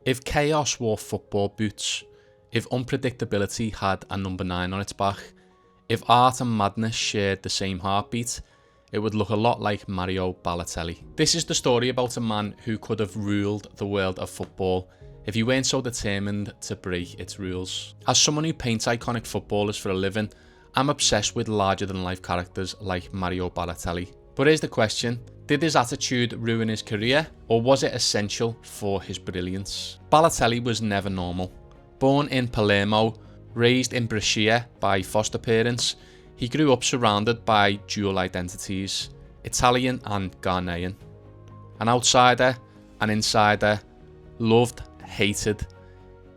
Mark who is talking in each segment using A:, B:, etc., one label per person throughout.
A: If chaos wore football boots, if unpredictability had a number 9 on its back, if art and madness shared the same heartbeat, it would look a lot like Mario Balotelli. This is the story about a man who could have ruled the world of football if he weren't so determined to break its rules. As someone who paints iconic footballers for a living, I'm obsessed with larger-than-life characters like Mario Balotelli. But here's the question, did his attitude ruin his career, or was it essential for his brilliance? Balotelli was never normal. Born in Palermo, raised in Brescia by foster parents, he grew up surrounded by dual identities, Italian and Ghanaian. An outsider, an insider, loved, hated.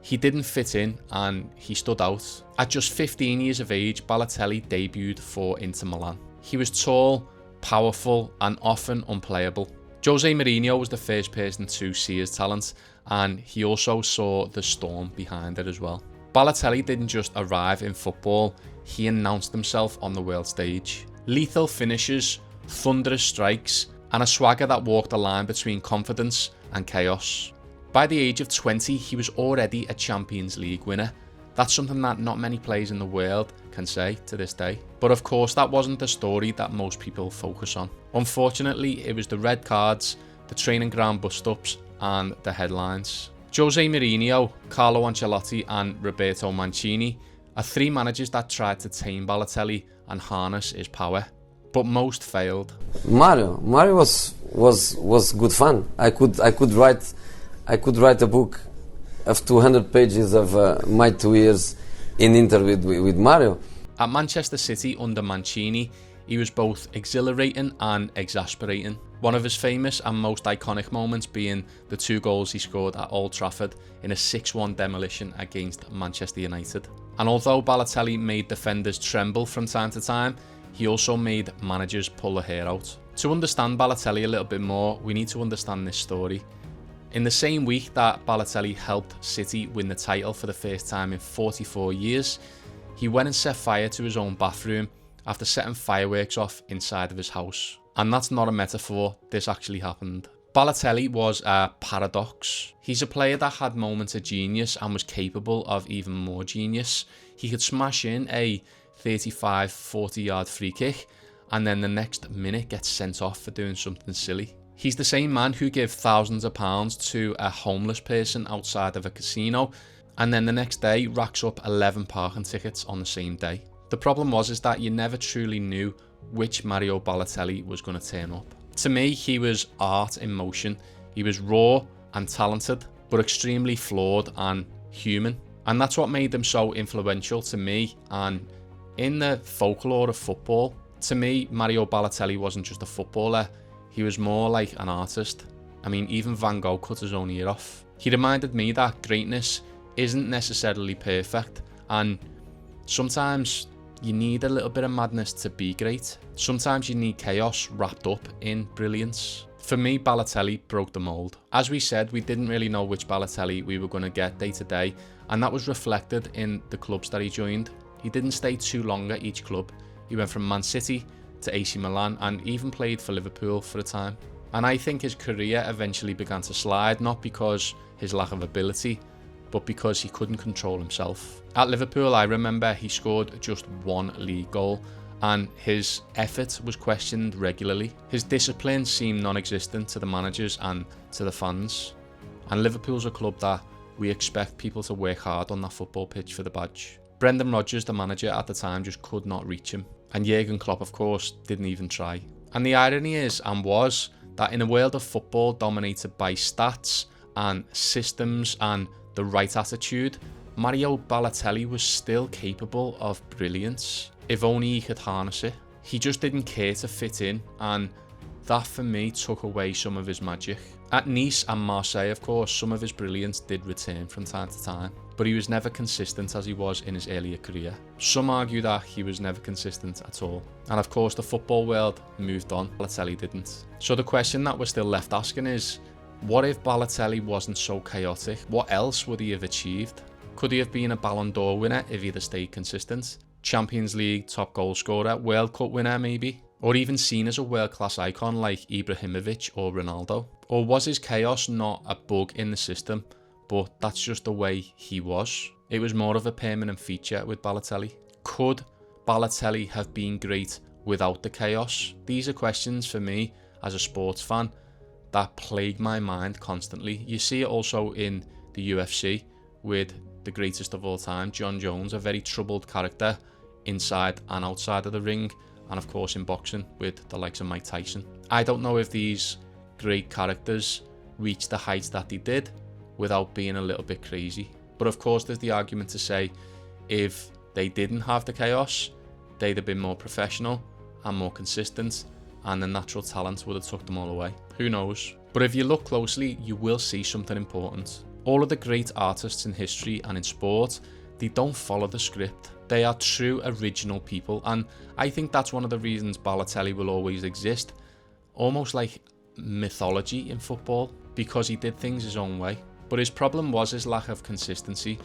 A: He didn't fit in and he stood out. At just 15 years of age, Balotelli debuted for Inter Milan. He was tall, powerful and often unplayable. José Mourinho was the first person to see his talent, and he also saw the storm behind it as well. Balotelli didn't just arrive in football, he announced himself on the world stage. Lethal finishes, thunderous strikes, and a swagger that walked the line between confidence and chaos. By the age of 20, he was already a Champions League winner. That's something that not many players in the world can say to this day. But of course, that wasn't the story that most people focus on. Unfortunately, it was the red cards, the training ground bust-ups, and the headlines. José Mourinho, Carlo Ancelotti and Roberto Mancini are three managers that tried to tame Balotelli and harness his power, but most failed.
B: Mario was good fun. I could write a book of 200 pages of my 2 years in Inter with Mario.
A: At Manchester City under Mancini, he was both exhilarating and exasperating. One of his famous and most iconic moments being the 2 goals he scored at Old Trafford in a 6-1 demolition against Manchester United. And although Balotelli made defenders tremble from time to time, he also made managers pull their hair out. To understand Balotelli a little bit more, we need to understand this story. In the same week that Balotelli helped City win the title for the first time in 44 years, he went and set fire to his own bathroom after setting fireworks off inside of his house. And that's not a metaphor, this actually happened. Balotelli was a paradox. He's a player that had moments of genius and was capable of even more genius. He could smash in a 35-40 yard free kick and then the next minute get sent off for doing something silly. He's the same man who gave thousands of pounds to a homeless person outside of a casino and then the next day racks up 11 parking tickets on the same day. The problem is that you never truly knew which Mario Balotelli was going to turn up. To me, he was art in motion. He was raw and talented, but extremely flawed and human. And that's what made him so influential to me. And in the folklore of football, to me, Mario Balotelli wasn't just a footballer. He was more like an artist. I mean, even Van Gogh cut his own ear off. He reminded me that greatness isn't necessarily perfect. And sometimes you need a little bit of madness to be great. Sometimes you need chaos wrapped up in brilliance. For me, Balotelli broke the mould. As we said, we didn't really know which Balotelli we were going to get day to day, and that was reflected in the clubs that he joined. He didn't stay too long at each club. He went from Man City to AC Milan and even played for Liverpool for a time. And I think his career eventually began to slide, not because his lack of ability, but because he couldn't control himself. At Liverpool, I remember he scored just 1 league goal and his effort was questioned regularly. His discipline seemed non-existent to the managers and to the fans. And Liverpool's a club that we expect people to work hard on that football pitch for the badge. Brendan Rodgers, the manager at the time, just could not reach him. And Jurgen Klopp, of course, didn't even try. And the irony is, and was, that in a world of football dominated by stats and systems and the right attitude, Mario Balotelli was still capable of brilliance, if only he could harness it. He just didn't care to fit in, and that for me took away some of his magic. At Nice and Marseille, of course, some of his brilliance did return from time to time, but he was never consistent as he was in his earlier career. Some argue that he was never consistent at all. And of course, the football world moved on, Balotelli didn't. So the question that we're still left asking is, what if Balotelli wasn't so chaotic? What else would he have achieved? Could he have been a Ballon d'Or winner if he'd have stayed consistent? Champions League top goal scorer, World Cup winner maybe? Or even seen as a world-class icon like Ibrahimovic or Ronaldo? Or was his chaos not a bug in the system, but that's just the way he was. It was more of a permanent feature with Balotelli. Could Balotelli have been great without the chaos? These are questions for me as a sports fan that plague my mind constantly. You see it also in the UFC with the greatest of all time, John Jones, a very troubled character inside and outside of the ring, and of course in boxing with the likes of Mike Tyson. I don't know if these great characters reached the heights that they did without being a little bit crazy. But of course there's the argument to say if they didn't have the chaos, they'd have been more professional and more consistent, and the natural talent would have took them all away. Who knows? But if you look closely, you will see something important. All of the great artists in history and in sport, they don't follow the script. They are true original people, and I think that's one of the reasons Balotelli will always exist, almost like mythology in football, because he did things his own way. But his problem was his lack of consistency,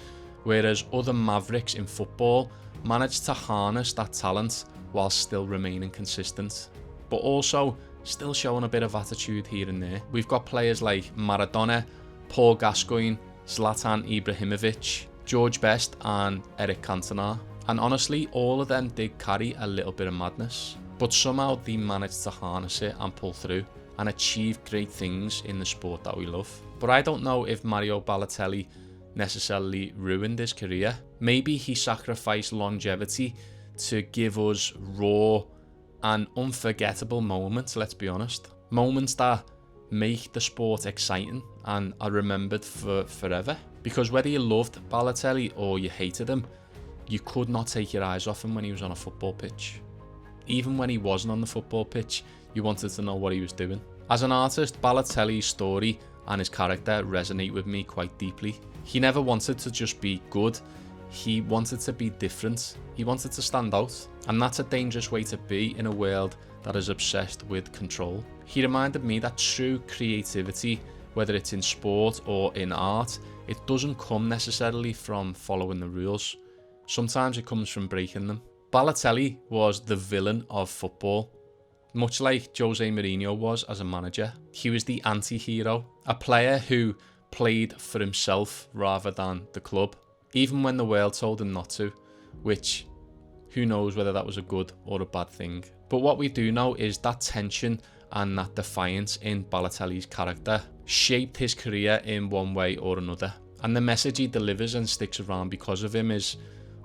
A: whereas other mavericks in football managed to harness that talent while still remaining consistent, but also still showing a bit of attitude here and there. We've got players like Maradona, Paul Gascoigne, Zlatan Ibrahimovic, George Best and Eric Cantona, and honestly all of them did carry a little bit of madness, but somehow they managed to harness it and pull through and achieve great things in the sport that we love. But I don't know if Mario Balotelli necessarily ruined his career. Maybe he sacrificed longevity to give us raw and unforgettable moments, let's be honest. Moments that make the sport exciting and are remembered for forever. Because whether you loved Balotelli or you hated him, you could not take your eyes off him when he was on a football pitch. Even when he wasn't on the football pitch, you wanted to know what he was doing. As an artist, Balotelli's story and his character resonate with me quite deeply. He never wanted to just be good, he wanted to be different. He wanted to stand out, and that's a dangerous way to be in a world that is obsessed with control. He reminded me that true creativity, whether it's in sport or in art, it doesn't come necessarily from following the rules. Sometimes it comes from breaking them. Balotelli was the villain of football, much like José Mourinho was as a manager. He was the anti-hero, a player who played for himself rather than the club, even when the world told him not to, which who knows whether that was a good or a bad thing. But what we do know is that tension and that defiance in Balotelli's character shaped his career in one way or another. And the message he delivers and sticks around because of him is,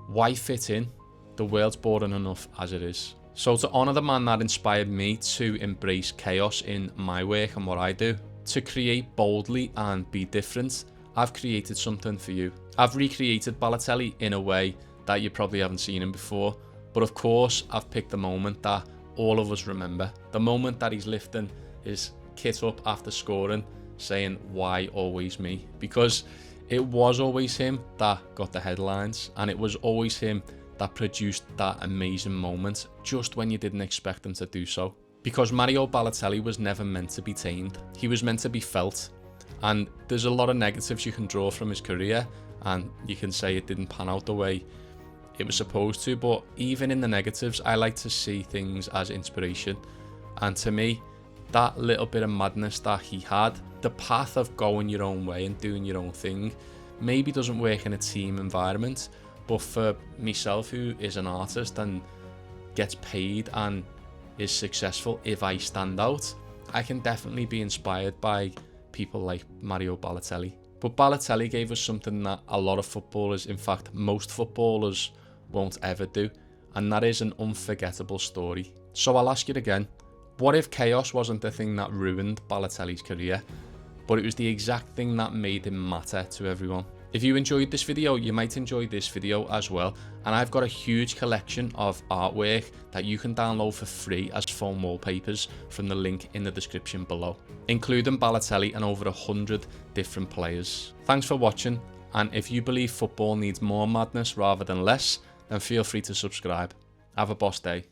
A: why fit in? The world's boring enough as it is. So to honour the man that inspired me to embrace chaos in my work and what I do, to create boldly and be different, I've created something for you. I've recreated Balotelli in a way that you probably haven't seen him before, but of course I've picked the moment that all of us remember. The moment that he's lifting his kit up after scoring, saying, why always me? Because it was always him that got the headlines, and it was always him that produced that amazing moment just when you didn't expect him to do so. Because Mario Balotelli was never meant to be tamed. He was meant to be felt. And there's a lot of negatives you can draw from his career, and you can say it didn't pan out the way it was supposed to, but even in the negatives, I like to see things as inspiration. And to me, that little bit of madness that he had, the path of going your own way and doing your own thing, maybe doesn't work in a team environment, but for myself, who is an artist and gets paid and is successful, if I stand out, I can definitely be inspired by people like Mario Balotelli. But Balotelli gave us something that a lot of footballers, in fact most footballers, won't ever do, and that is an unforgettable story. So I'll ask you again, what if chaos wasn't the thing that ruined Balotelli's career, but it was the exact thing that made him matter to everyone? If you enjoyed this video, you might enjoy this video as well, and I've got a huge collection of artwork that you can download for free as phone wallpapers from the link in the description below, including Balotelli and over 100 different players. Thanks for watching, and if you believe football needs more madness rather than less, then feel free to subscribe. Have a boss day.